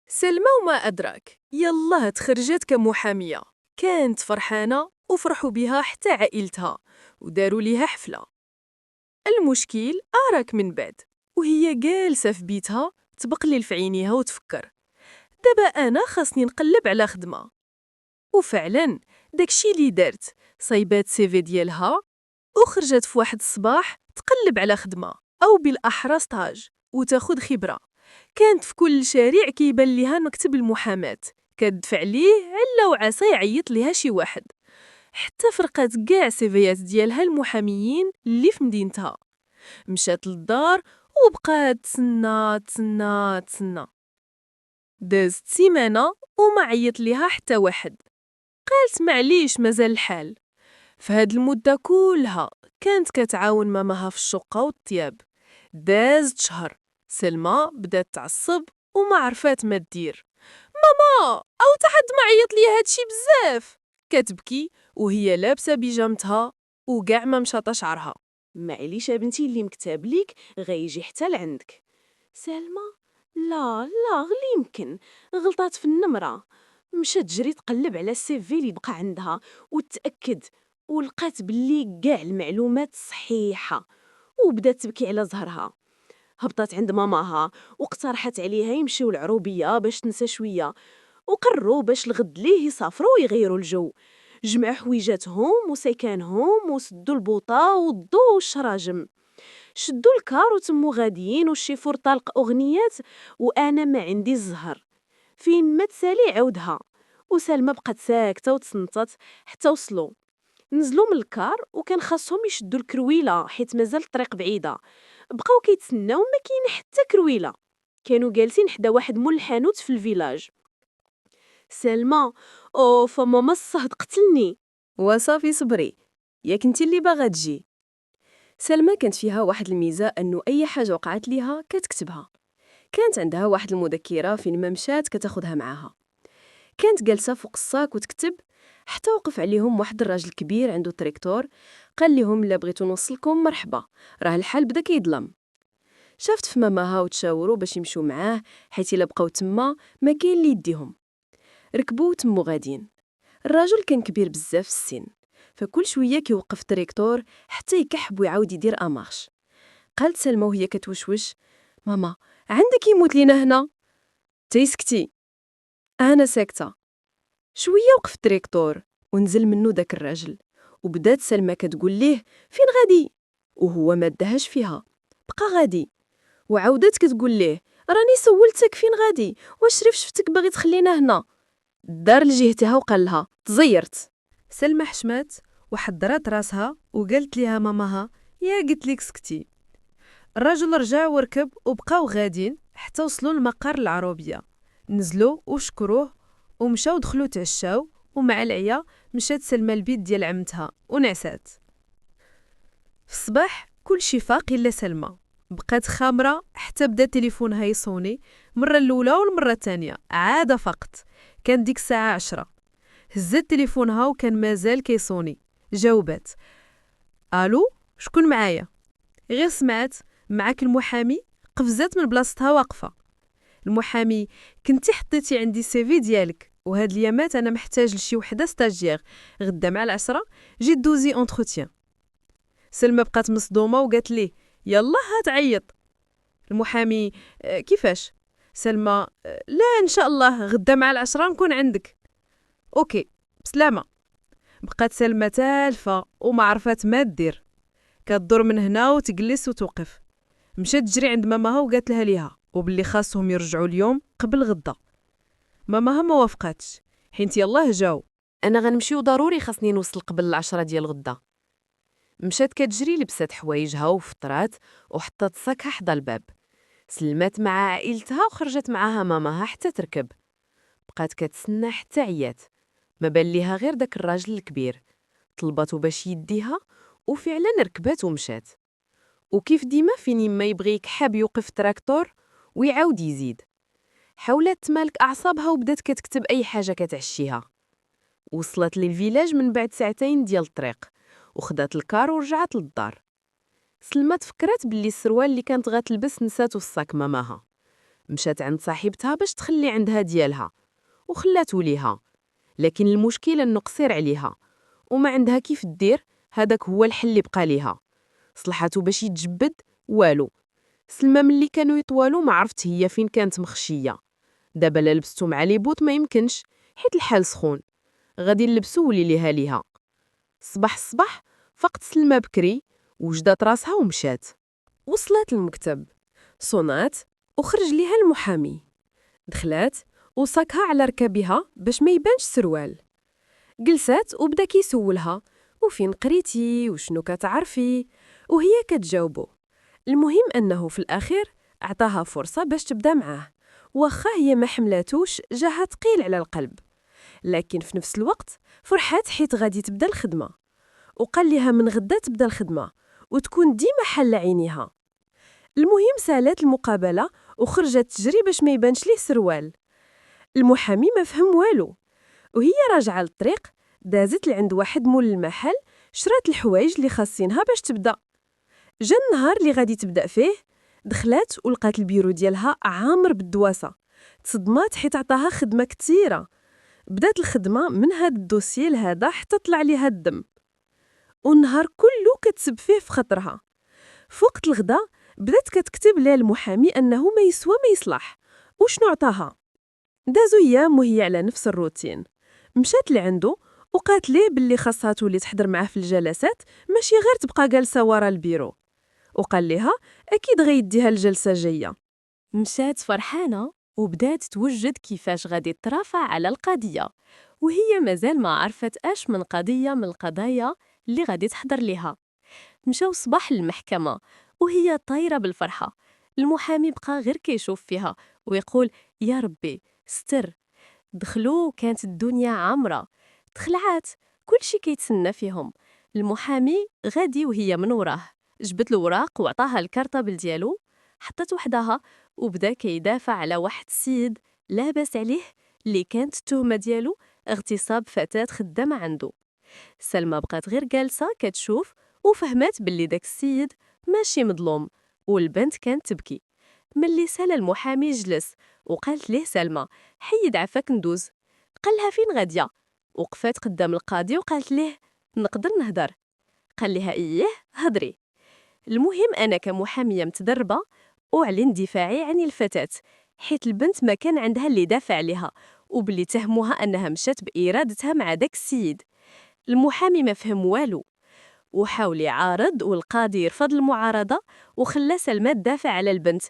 سلمى وما أدراك يلاه تخرجت كمحامية. كانت فرحانة وفرحوا بها حتى عائلتها وداروا ليها حفلة. المشكل أراك من بعد وهي جالسة في بيتها تبقلل في عينيها وتفكر دابا أنا خاصني نقلب على خدمة. وفعلا داكشي اللي دارت، صايبات سيفي ديالها وخرجت في واحد الصباح تقلب على خدمة أو بالأحرى ستاج وتاخد خبرة. كانت في كل شارع كيبان ليها مكتب المحاماة كتدفع ليه علا وعسى يعيط ليها شي واحد. حتى فرقات كاع سيفيات ديالها المحاميين اللي في مدينتها. مشات للدار وبقات تسنى. دازت سيمانة وما عيط ليها حتى واحد. قالت معليش مازال الحال. في هاد المدة كلها كانت كتعاون ماماها في الشقة والطياب. دازت شهر، سلمى بدات تعصب وما عرفات ما دير. ماما او تحد ما عيط ليا هادشي بزاف. كتبكي وهي لابسه بيجامتها وكاع ما مشاطه شعرها. معليش بنتي اللي مكتاب ليك غيجي حتى لعندك. سلمى، لا غلي يمكن غلطات في النمرة. مشات تجري تقلب على السيفي اللي بقى عندها وتأكد، ولقات باللي كاع المعلومات صحيحة، وبدات تبكي على زهرها. هبطات عند ماماها واقترحت عليها يمشيو العروبية باش تنسى شوية، وقرروا باش الغد ليه يسافروا ويغيروا الجو. جمعوا حويجاتهم وسيكانهم وسدوا البوطة وضوا الشراجم، شدوا الكار وتموا غاديين والشيفور طالق أغنيات وأنا ما عندي الزهر. فين ما تسالي عودها. وسلمى بقات ساكتة وتصنتت حتى وصلوا. نزلوا من الكار وكان خاصهم يشدوا الكرويلة حيت مازال الطريق بعيدة. بقاو كيتسناو ما كاين حتى كرويلة. كانوا جالسين حدا واحد مول الحانوت في الفيلاج. سلمى، اوف ماما الصهد قتلني. وصافي صبري، ياك انتي اللي باغا تجي. سلمى كانت فيها واحد الميزة انه اي حاجة وقعت ليها كتكتبها. كانت عندها واحد المذكرة فين ما مشات كتاخدها معاها. كانت جالسة فوق الصاك وتكتب، حتى وقف عليهم واحد الراجل كبير عنده تريكتور. قال لهم لا بغيتو نوصلكم مرحبا، راه الحال بدا كيظلم. شافت في ماماها وتشاوروا باش يمشوا معاه، حيت الا بقاو تما ما كاين اللي يديهم. ركبوا وتموا غاديين. الراجل كان كبير بزاف في السن، فكل شويه كيوقف التريكتور حتى يكحب ويعاود يدير امارش. قالت سلمى وهي كتوشوش، ماما عندك يموت لينا هنا. تيسكتي. انا ساكته. شويه وقف التريكتور ونزل منه داك الراجل، وبدات سلمى كتقول ليه فين غادي، وهو ما دهاش فيها، بقى غادي. وعاودت كتقول ليه راني سولتك فين غادي، واش ريف شفتك باغي تخلينا هنا. دار لجهتها وقال لها تزيرت. سلمى حشمات وحضرات راسها وقالت ليها ماماها يا قلت لك سكتي. الرجل رجع وركب وبقاو غادين حتى وصلوا لمقر العروبية. نزلوا وشكروه ومشاو دخلوا تعشاو، ومع العيا مشات سلمى البيت ديال عمتها ونعسات. في الصباح كلشي فاق الا سلمى. بقات خامرة حتى بدا تليفونها يصوني، مرة الأولى والمرة الثانية عاد فقط. كان ديك الساعة 10. هزت تليفونها وكان مازال كيصوني. جاوبات، الو شكون معايا؟ غير سمعت معاك المحامي. قفزات من بلاصتها واقفة. المحامي، كنتي حطيتي عندي السيفي ديالك وهاد اليامات انا محتاج لشي وحده ستاجير غدا مع 10 جي دوزي اونتروتيان. سلمى بقات مصدومه وقالت ليه يلا هات عيط. المحامي، كيفاش؟ سلمى، لا ان شاء الله غدا مع 10 نكون عندك. اوكي بسلامه. بقات سلمى تالفه وما عرفات ما دير. كتدور من هنا وتجلس وتوقف. مشات تجري عند ماماها وقالت لها ليها وباللي خاصهم يرجعوا اليوم قبل غدا. ماماها ما وافقاتش، حيت يلاه جاو. انا غنمشيو ضروري، خاصني نوصل قبل 10 ديال غدا. مشات كتجري، لبسات حوايجها وفطرات وحطات صاكها حدا الباب. سلمات مع عائلتها وخرجت معاها ماماها حتى تركب. بقات كتسنى حتى عيات. ما بان ليها غير داك الراجل الكبير. طلباتو باش يديها وفعلا ركبات ومشات. وكيف ديما فين ما يبغي يكحب يوقف تراكتور ويعاود يزيد. حاولت تمالك أعصابها وبدات كتكتب أي حاجة كتعشيها. وصلت للفيلاج من بعد ساعتين ديال الطريق، وخدات الكار ورجعت للدار. سلمى تفكرات باللي السروال اللي كانت غتلبس نساتو الصاك ماماها. مشات عند صاحبتها باش تخلي عندها ديالها وخلاتو ليها، لكن المشكلة انه قصير عليها وما عندها كيف دير. هذاك هو الحل اللي بقى ليها. صلحاتو باش يتجبد والو. سلمى ملي كانوا يطوالو ما عرفت هي فين كانت مخشية. دابا لا لبستو مع لي بوط ما يمكنش حيت الحال سخون. غادي نلبسو وليليها ليها. الصباح فقت سلمى بكري وجدات راسها ومشات. وصلت المكتب، صونات وخرج ليها المحامي. دخلات وصاكها على ركابها باش ما يبانش سروال. جلسات وبدا كيسولها وفين قريتي وشنو كتعرفي، وهي كتجاوبو. المهم أنه في الأخير أعطاها فرصة باش تبدا معاه، واخا هي ما حملاتوش جاها تقيل على القلب، لكن في نفس الوقت فرحات حيت غادي تبدا الخدمة. وقال لها من غدا تبدا الخدمة وتكون ديما حالة عينيها. المهم سالات المقابلة وخرجت تجري باش ما يبانش ليه سروال. المحامي ما فهم والو، وهي راجعة للطريق دازت لعند واحد مول المحل شرات الحوايج اللي خاصينها باش تبدا. جا النهار اللي غادي تبدا فيه، دخلات ولقات البيرو ديالها عامر بالدواسة. تصدمات حيت عطاها خدمة كتيرة. بدات الخدمة من هاد الدوسيي لهذا حتى طلع ليها الدم، والنهار كله كتسب فيه في خطرها. فوقت الغدا بدات كتكتب ليه المحامي أنه ما يسوى ما يصلح وشنو عطاها. دازو ايام وهي على نفس الروتين. مشات لعندو وقالت ليه باللي خاصها تولي تحضر معاه في الجلسات ماشي غير تبقى جالسه ورا البيرو. وقال لها اكيد غيديها الجلسه جايه. مشات فرحانه وبدات توجد كيفاش غادي ترافع على القضيه، وهي مازال ما عرفت اش من قضيه من القضايا اللي غادي تحضر ليها. مشاو صباح للمحكمه وهي طايره بالفرحه. المحامي بقى غير كيشوف فيها ويقول يا ربي ستر. دخلوا كانت الدنيا عامرة، تخلعات كلشي كيتسنى فيهم. المحامي غادي وهي من وراه، جبت له وراق وعطاها الكارطابل ديالو، حطت وحدها وبدا كيدافع على واحد السيد لاباس عليه اللي كانت التهمة ديالو اغتصاب فتاة خدامة عنده. سلمى بقات غير جالسة كتشوف وفهمت باللي داك السيد ماشي مظلوم، والبنت كانت تبكي. ملي سال المحامي جلس وقالت ليه سلمى حيد عفاك ندوز. قالها فين غادية؟ وقفات قدام القاضي وقالت ليه نقدر نهدر. قال لها ايه هضري. المهم انا كمحامية متدربة اعلن دفاعي عن الفتاة، حيت البنت ما كان عندها اللي دافع عليها وباللي تهموها انها مشات بارادتها مع داك السيد. المحامي ما فهم والو وحاول يعارض، والقاضي يرفض المعارضة وخلى سلمى تدافع على البنت.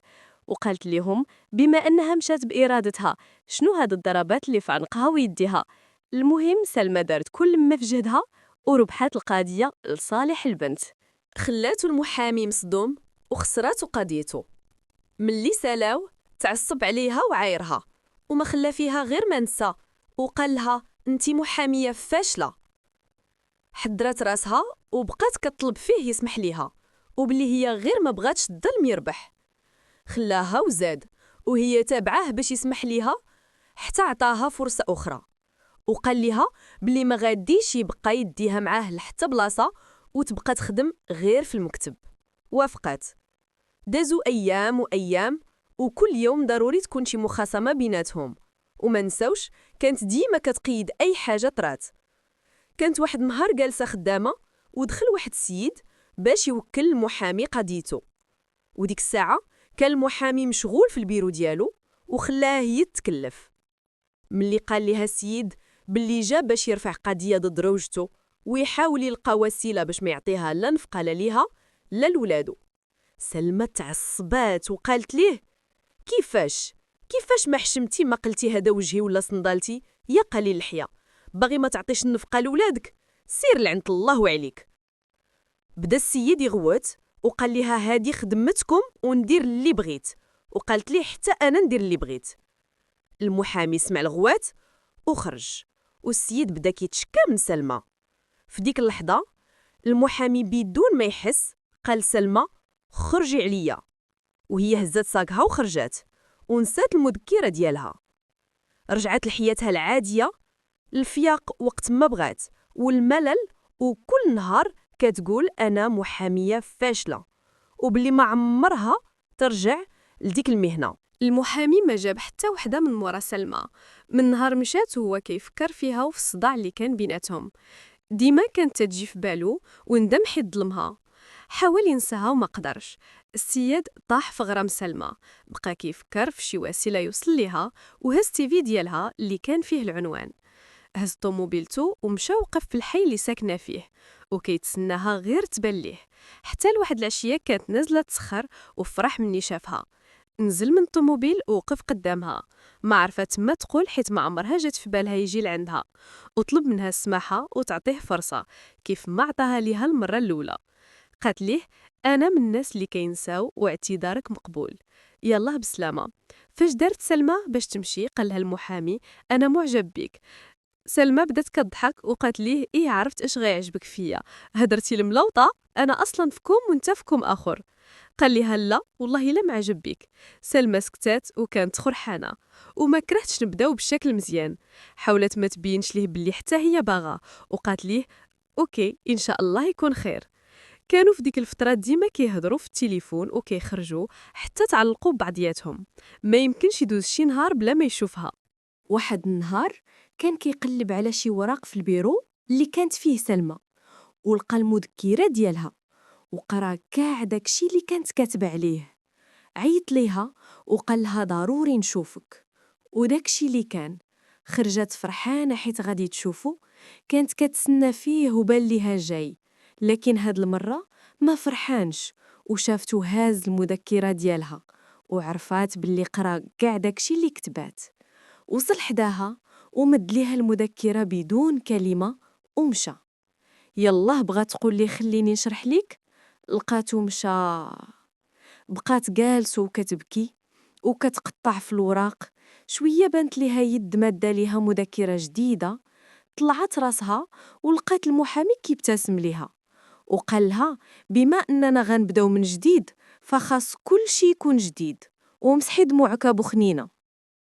وقالت لهم بما أنها مشات بإرادتها شنو هاد الضربات اللي في عنقها ويديها. المهم سلمى دارت كل ما في جهدها وربحات القضية لصالح البنت. خلاتو المحامي مصدوم وخسراتو قضيته. ملي سالاو تعصب عليها وعايرها وما خلى فيها غير ما نسى، وقال لها انتي محامية فاشلة. حضرات راسها وبقات كطلب فيه يسمح ليها وبلي هي غير ما بغاتش تضل يربح. خلاها وزاد وهي تابعاه باش يسمح ليها حتى عطاها فرصة أخرى، وقال لها بلي ما غاديش يبقى يديها معاه لحتى بلاصة وتبقى تخدم غير في المكتب. وافقات. دازو أيام وأيام وكل يوم ضروري تكون شي مخاصمة بيناتهم، وما نساوش كانت ديما كتقيد أي حاجة طرات. كانت واحد نهار جالسة خدامة ودخل واحد السيد باش يوكل المحامي قضيته، وديك الساعة كان المحامي مشغول في البيرو ديالو وخلاها هي تتكلف. ملي قال لها السيد باللي جا باش يرفع قضية ضد روجته ويحاول يلقى وسيلة باش ما يعطيها لا نفقة لا ليها لا لولادو، سلمى تعصبات وقالت ليه كيفاش ما حشمتي ما قلتي هذا وجهي ولا صندالتي يا قليل الحياة، باغي ما تعطيش النفقة لولادك سير لعنة الله عليك. بدا السيد يغوت وقال لها هادي خدمتكم وندير اللي بغيت، وقالت ليه حتى انا ندير اللي بغيت. المحامي سمع الغوات وخرج، والسيد بدا كيتشكى من سلمى. في ديك اللحظة المحامي بدون ما يحس قال سلمى خرجي عليا، وهي هزات ساقها وخرجات ونسات المذكرة ديالها. رجعت لحياتها العادية، الفياق وقت ما بغات والملل، وكل نهار كتقول أنا محامية فاشلة وبلي ما عمرها ترجع لديك المهنة المحامي ما جاب حتى وحدة من مورا سلمى. من نهار مشات وهو كيفكر فيها وفي الصداع اللي كان بيناتهم. ديما كانت تجي في بالو وندم حيت ظلمها. حاول ينساها وما قدرش. السيد طاح في غرام سلمى، بقى كيفكر في شي وسيلة يوصل ليها وهز تيفي ديالها اللي كان فيه العنوان. هز طوموبيلتو ومشى وقف في الحي اللي ساكنه فيه وكيتسناها غير تبان ليه. حتى لواحد العشيه كانت نازله تسخر وفرح مني شافها. نزل من الطوموبيل ووقف قدامها، ما عرفت ما تقول حيت ما عمرها جات في بالها يجي لعندها، وطلب منها السماحه وتعطيه فرصه كيف ما عطاها ليها المره الاولى. قالت ليه انا من الناس اللي كينساو واعتذارك مقبول، يلاه بسلامه. فاش دارت سلمى باش تمشي قال لها المحامي انا معجب بك. سلمى بدات كضحك وقالت ليه ايه عرفت اش غيعجبك فيا، هدرتي الملوطه، انا اصلا فيكم وانت فيكم اخر. قال ليها لا والله لا معجب بك. سلمى سكتات وكانت فرحانه وما كرهتش نبداو بالشكل مزيان. حاولت ما تبينش ليه بلي حتى هي باغا وقالت ليه اوكي ان شاء الله يكون خير. كانوا في ديك الفتره ديما كيهضروا في التليفون وكيخرجوا حتى تعلقوا ببعضياتهم، ما يمكنش يدوز شي نهار بلا ما يشوفها. واحد النهار كان كيقلب على شي وراق في البيرو اللي كانت فيه سلمى، ولقى المذكرة ديالها وقرا كاع داكشي اللي كانت كاتبه عليه. عيط ليها وقال لها ضروري نشوفك، وداكشي اللي كان. خرجت فرحانه حيت غادي تشوفو، كانت كتسنى فيه وبان ليها جاي، لكن هاد المره ما فرحانش وشافتو هاز المذكره ديالها وعرفات باللي قرا كاع داكشي اللي كتبات. وصل حداها ومد ليها المذكره بدون كلمه ومشى. يلاه بغات تقول لي خليني نشرح ليك، لقاتو مشى. بقات جالسة وكتبكي وكتقطع في الوراق. شوية بانت ليها يد مادة ليها مذكرة جديدة. طلعت راسها ولقات المحامي كيبتسم ليها وقال لها بما أننا غنبداو من جديد فخاص كل شي يكون جديد، ومسحي دموعك أبو خنينة.